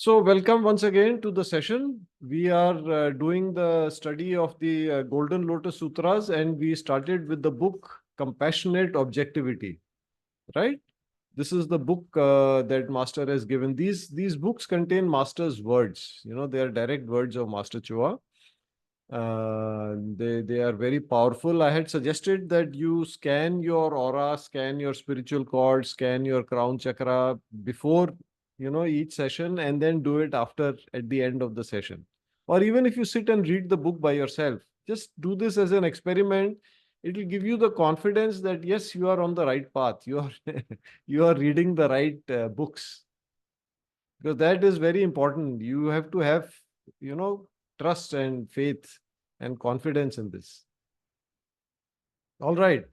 So welcome once again to the session. We are doing the study of the Golden Lotus Sutras, and we started with the book Compassionate Objectivity, right? This is the book that Master has given. These books contain Master's words. They are direct words of Master Chua. They are very powerful. I had suggested that you scan your aura, scan your spiritual cord, scan your crown chakra before each session, and then do it after at the end of the session. Or even if you sit and read the book by yourself, just do this as an experiment. It will give you the confidence that yes, you are on the right path. You are you are reading the right books, because that is very important. You have to have you know trust and faith and confidence in this. All right.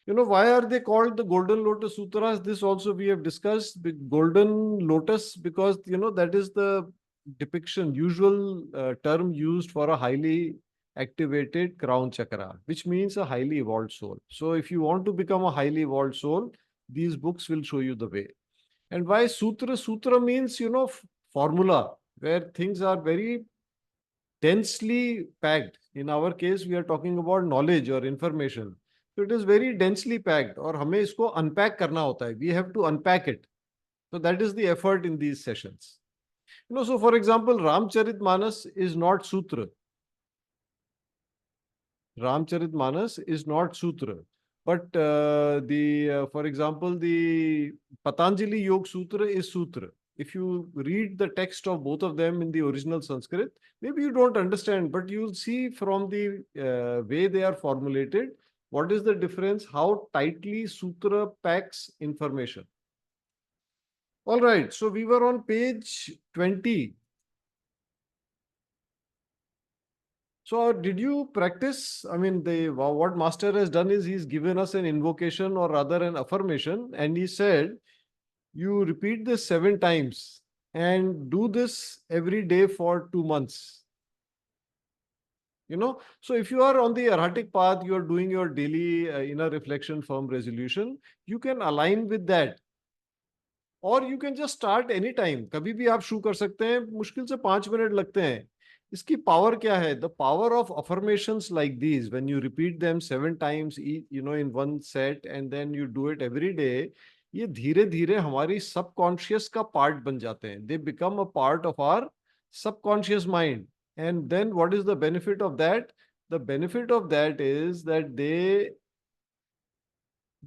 Why are they called the Golden Lotus Sutras? This also we have discussed. The Golden Lotus, because, that is the depiction, usual term used for a highly activated crown chakra, which means a highly evolved soul. So if you want to become a highly evolved soul, these books will show you the way. And why Sutra? Sutra means, formula, where things are very densely packed. In our case, we are talking about knowledge or information. So it is very densely packed, और हमें इसको unpack करना होता है. We have to unpack it. So that is the effort in these sessions. So for example, Ramcharitmanas is not Sutra. Ramcharitmanas is not Sutra. But for example, the Patanjali Yoga Sutra is Sutra. If you read the text of both of them in the original Sanskrit, maybe you don't understand, but you'll see from the way they are formulated, what is the difference, how tightly Sutra packs information. All right, so we were on page 20. So did you practice? I mean, what Master has done is he's given us an invocation, or rather an affirmation, and he said, you repeat this 7 times and do this every day for 2 months. So if you are on the erratic path, you are doing your daily inner reflection, firm resolution, you can align with that. Or you can just start anytime. कभी भी आप शुरू कर सकते हैं. मुश्किल से 5 minute लगते हैं. इसकी पावर क्या है? The power of affirmations like these, when you repeat them 7 times, in one set, and then you do it every day, ये धीरे धीरे हमारी सबकॉन्शियस का पार्ट बन जाते हैं. They become a part of our subconscious mind. And then what is the benefit of that? The benefit of that is that the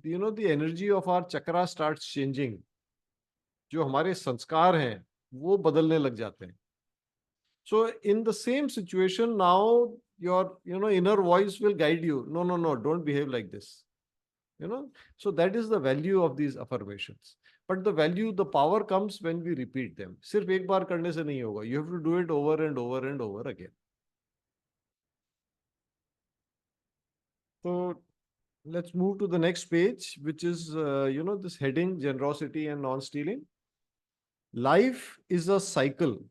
energy of our chakra starts changing. जो हमारे संस्कार हैं वो बदलने लग जाते हैं. So in the same situation now, your inner voice will guide you. No, don't behave like this. So that is the value of these affirmations. But the power comes when we repeat them. सिर्फ एक बार करने से नहीं होगा. You have to do it over and over and over again. So let's move to the next page, which is this heading, generosity and non-stealing. Life is a cycle.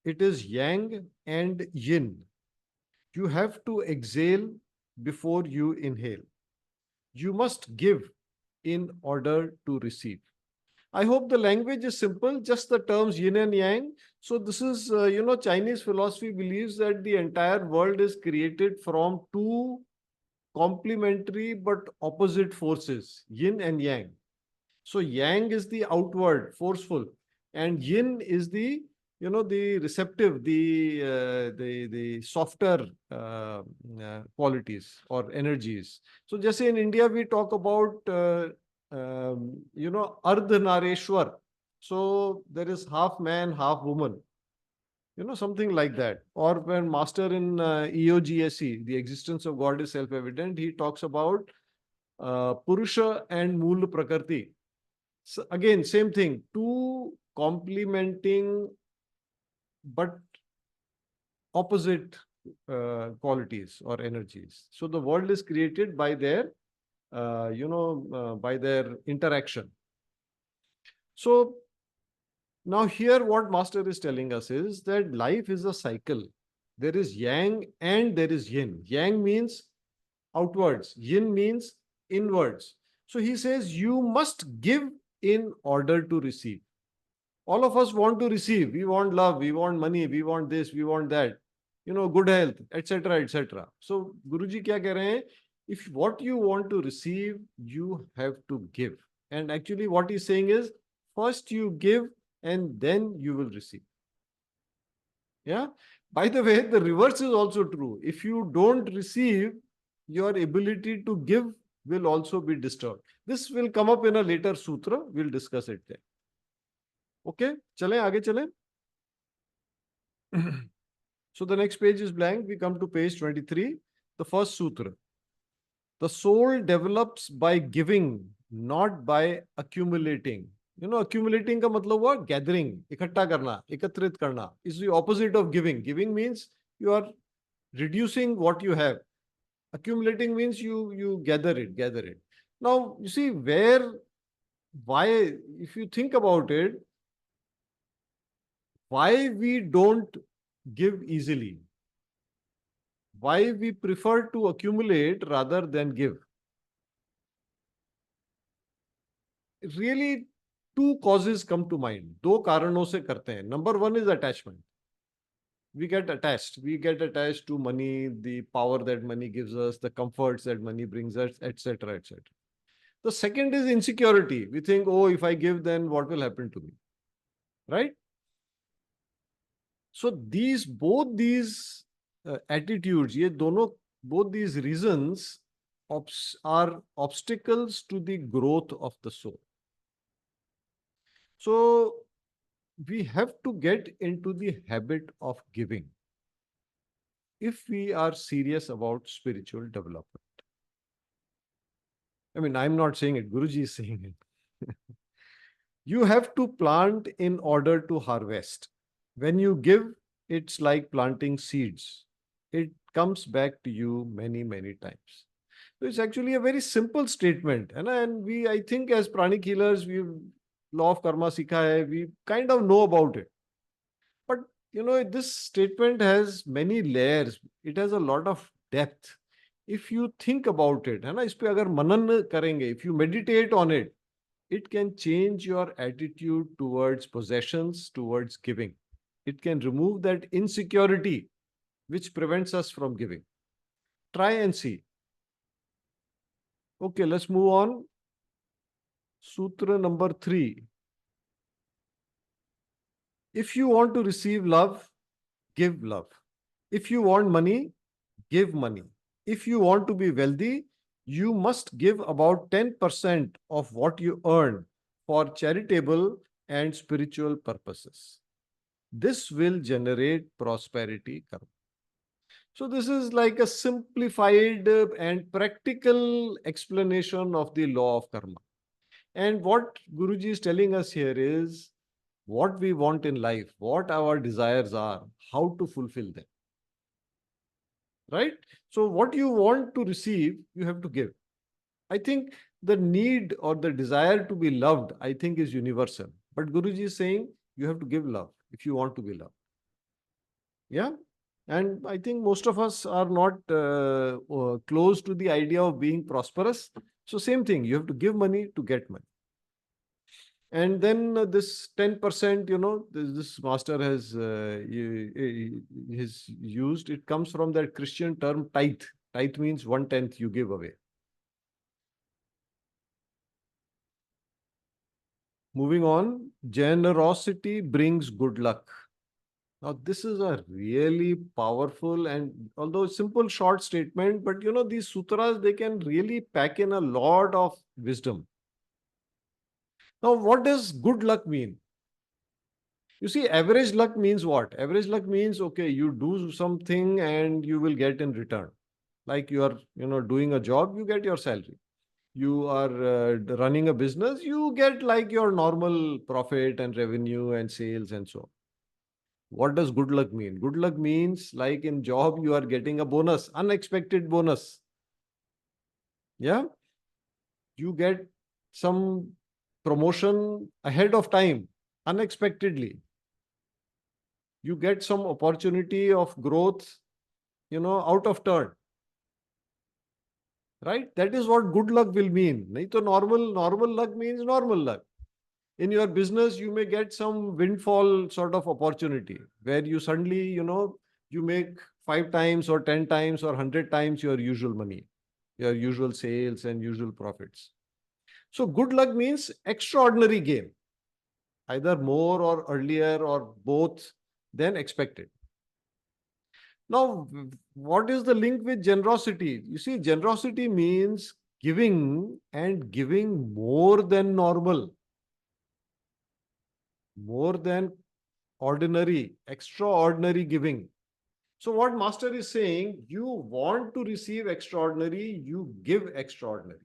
It is yang and yin. You have to exhale before you inhale. You must give in order to receive. I hope the language is simple, just the terms yin and yang. So this is, Chinese philosophy believes that the entire world is created from 2 complementary but opposite forces, yin and yang. So yang is the outward, forceful, and yin is the the receptive, the softer qualities or energies. So just in India we talk about Ardhanareshwar. So there is half man, half woman, something like that. Or when Master in EOGSE, the existence of God is self-evident, he talks about Purusha and Mool Prakriti. So again, same thing, 2 complementing but opposite qualities or energies. So the world is created by their, by their interaction. So now here what Master is telling us is that life is a cycle. There is yang and there is yin. Yang means outwards. Yin means inwards. So he says you must give in order to receive. All of us want to receive. We want love, we want money, we want this, we want that, good health, etc., etc. So Guruji kya keh rahe hain? If what you want to receive, you have to give. And actually what he's saying is, first you give and then you will receive. Yeah. By the way, the reverse is also true. If you don't receive, your ability to give will also be disturbed. This will come up in a later sutra. We'll discuss it there. Okay, chale, aage chale. So the next page is blank. We come to page 23, the first sutra. The soul develops by giving, not by accumulating. Accumulating का मतलब हुआ gathering, इकट्ठा करना, एकत्रित करना. Is the opposite of giving. Giving means you are reducing what you have. Accumulating means you gather it. Now you see why, if you think about it, why we don't give easily, why we prefer to accumulate rather than give. Really, two causes come to mind. दो कारणों से करते हैं. Number one is attachment. We get attached. We get attached to money, the power that money gives us, the comforts that money brings us, etc., etc. The second is insecurity. We think, oh, if I give, then what will happen to me? Right? So both these attitudes, both these reasons are obstacles to the growth of the soul. So we have to get into the habit of giving if we are serious about spiritual development. I mean, I'm not saying it, Guruji is saying it. You have to plant in order to harvest. When you give, it's like planting seeds. It comes back to you many, many times. So it's actually a very simple statement. And I think as pranic healers, we've law of karma sikha hai, we kind of know about it. But this statement has many layers. It has a lot of depth. If you think about it, है ना, इस पे अगर मनन करेंगे, if you meditate on it, it can change your attitude towards possessions, towards giving. It can remove that insecurity which prevents us from giving. Try and see. Okay, let's move on. Sutra number 3. If you want to receive love, give love. If you want money, give money. If you want to be wealthy, you must give about 10% of what you earn for charitable and spiritual purposes. This will generate prosperity karma. So this is like a simplified and practical explanation of the law of karma. And what Guruji is telling us here is what we want in life, what our desires are, how to fulfill them. Right? So what you want to receive, you have to give. I think the need or the desire to be loved, I think, is universal. But Guruji is saying you have to give love if you want to be loved. Yeah? And I think most of us are not close to the idea of being prosperous. So same thing, you have to give money to get money. And then this 10%, this master has used, it comes from that Christian term tithe. Tithe means 1/10 you give away. Moving on, generosity brings good luck. Now, this is a really powerful and although simple short statement, but these sutras, they can really pack in a lot of wisdom. Now, what does good luck mean? You see, average luck means what? Average luck means, okay, you do something and you will get in return. Like you are, doing a job, you get your salary. You are running a business, you get like your normal profit and revenue and sales and so on. What does good luck mean? Good luck means like in job, you are getting a bonus, unexpected bonus. Yeah. You get some promotion ahead of time, unexpectedly. You get some opportunity of growth, out of turn. Right? That is what good luck will mean. Nahi to normal luck means normal luck. In your business, you may get some windfall sort of opportunity where you suddenly, you make 5 times or 10 times or 100 times your usual money, your usual sales and usual profits. So good luck means extraordinary gain, either more or earlier or both than expected. Now, what is the link with generosity? You see, generosity means giving and giving more than normal, more than ordinary, extraordinary giving. So, what Master is saying, you want to receive extraordinary, you give extraordinary.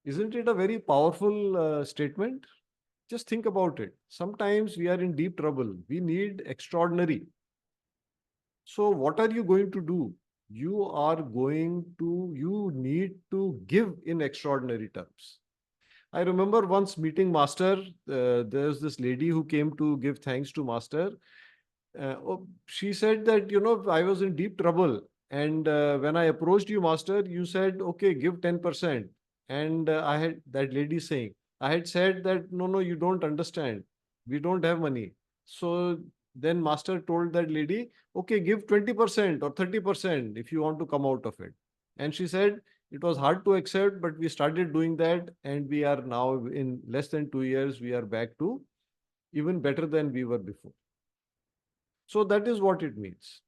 Isn't it a very powerful statement? Just think about it. Sometimes we are in deep trouble. We need extraordinary. So, what are you going to do? You need to give in extraordinary terms. I remember once meeting Master. There's this lady who came to give thanks to Master. She said that, I was in deep trouble. And when I approached you, Master, you said, okay, give 10%. And I had that lady saying, I had said that, no, you don't understand. We don't have money. So then Master told that lady, okay, give 20% or 30% if you want to come out of it. And she said, it was hard to accept, but we started doing that. And we are now, in less than 2 years, we are back to even better than we were before. So that is what it means.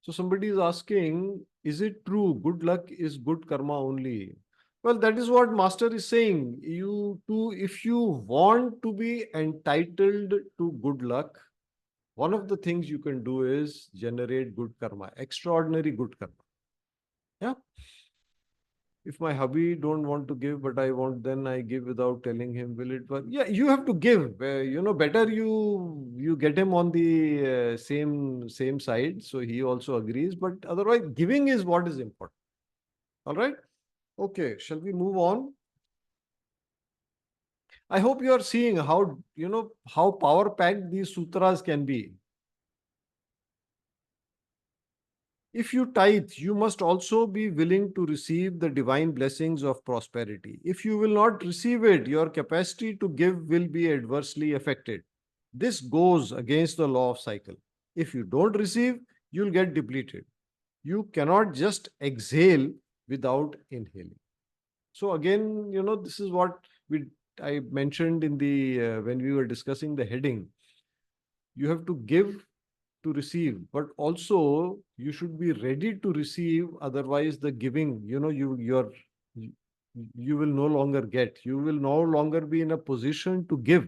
So somebody is asking, is it true good luck is good karma only? Well, that is what Master is saying. If you want to be entitled to good luck, one of the things you can do is generate good karma, extraordinary good karma. Yeah. If my hubby don't want to give, but I want, then I give without telling him, will it work? Yeah, you have to give. Better you get him on the same side, so he also agrees. But otherwise, giving is what is important. All right. Okay. Shall we move on? I hope you are seeing how power packed these sutras can be. If you tithe, you must also be willing to receive the divine blessings of prosperity. If you will not receive it, your capacity to give will be adversely affected. This goes against the law of cycle. If you don't receive, you'll get depleted. You cannot just exhale without inhaling. So again, this is what I mentioned in the when we were discussing the heading. You have to give to receive, but also you should be ready to receive. Otherwise, the giving, you will no longer get. You will no longer be in a position to give.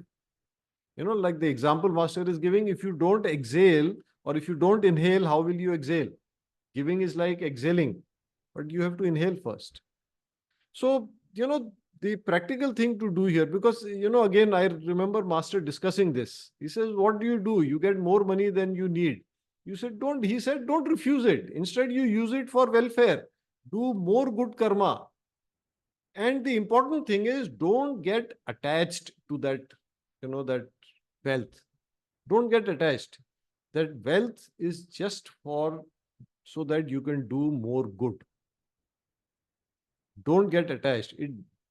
Like the example Master is giving, if you don't exhale or if you don't inhale, how will you exhale? Giving is like exhaling, but you have to inhale first. So, the practical thing to do here, because, again, I remember Master discussing this. He says, what do? You get more money than you need. He said, don't refuse it. Instead, you use it for welfare. Do more good karma. And the important thing is, don't get attached to that wealth. Don't get attached. That wealth is just so that you can do more good. Don't get attached.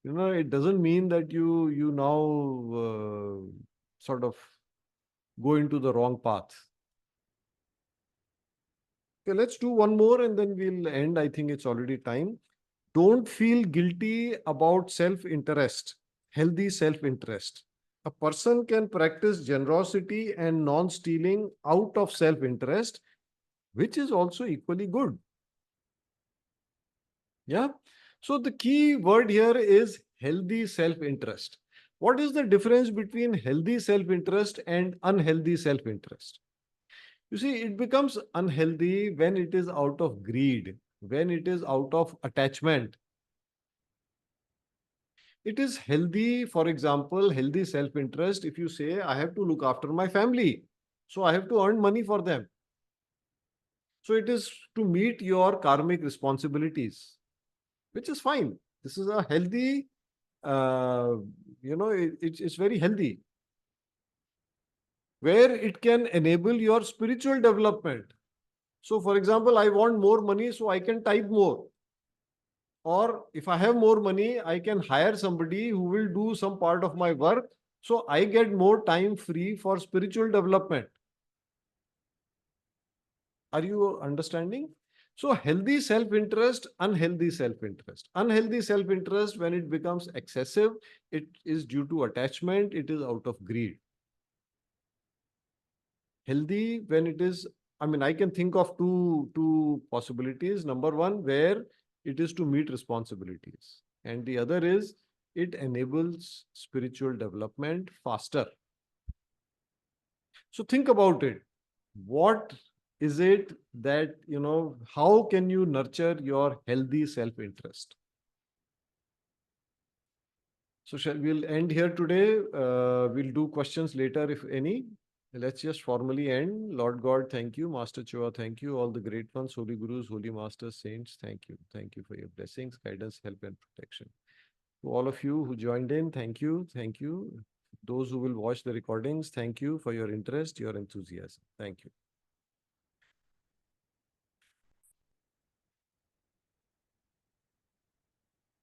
It doesn't mean that you now sort of go into the wrong path. Okay, let's do one more and then we'll end. I think it's already time. Don't feel guilty about self-interest, healthy self-interest. A person can practice generosity and non-stealing out of self-interest, which is also equally good. Yeah. So the key word here is healthy self-interest. What is the difference between healthy self-interest and unhealthy self-interest? You see, it becomes unhealthy when it is out of greed, when it is out of attachment. It is healthy, for example, healthy self-interest if you say, I have to look after my family, so I have to earn money for them. So it is to meet your karmic responsibilities, which is fine. This is a healthy, it's very healthy, where it can enable your spiritual development. So for example, I want more money, so I can type more. Or if I have more money, I can hire somebody who will do some part of my work. So I get more time free for spiritual development. Are you understanding? So healthy self-interest, unhealthy self-interest. Unhealthy self-interest, when it becomes excessive, it is due to attachment, it is out of greed. Healthy, when it is, I mean, I can think of two possibilities. Number one, where it is to meet responsibilities. And the other is it enables spiritual development faster. So think about it. What is it that, how can you nurture your healthy self-interest? So we'll end here today. We'll do questions later, if any. Let's just formally end. Lord God, thank you. Master Chua, thank you. All the great ones, holy gurus, holy masters, saints, thank you. Thank you for your blessings, guidance, help, and protection. To all of you who joined in, thank you. Thank you. Those who will watch the recordings, thank you for your interest, your enthusiasm. Thank you.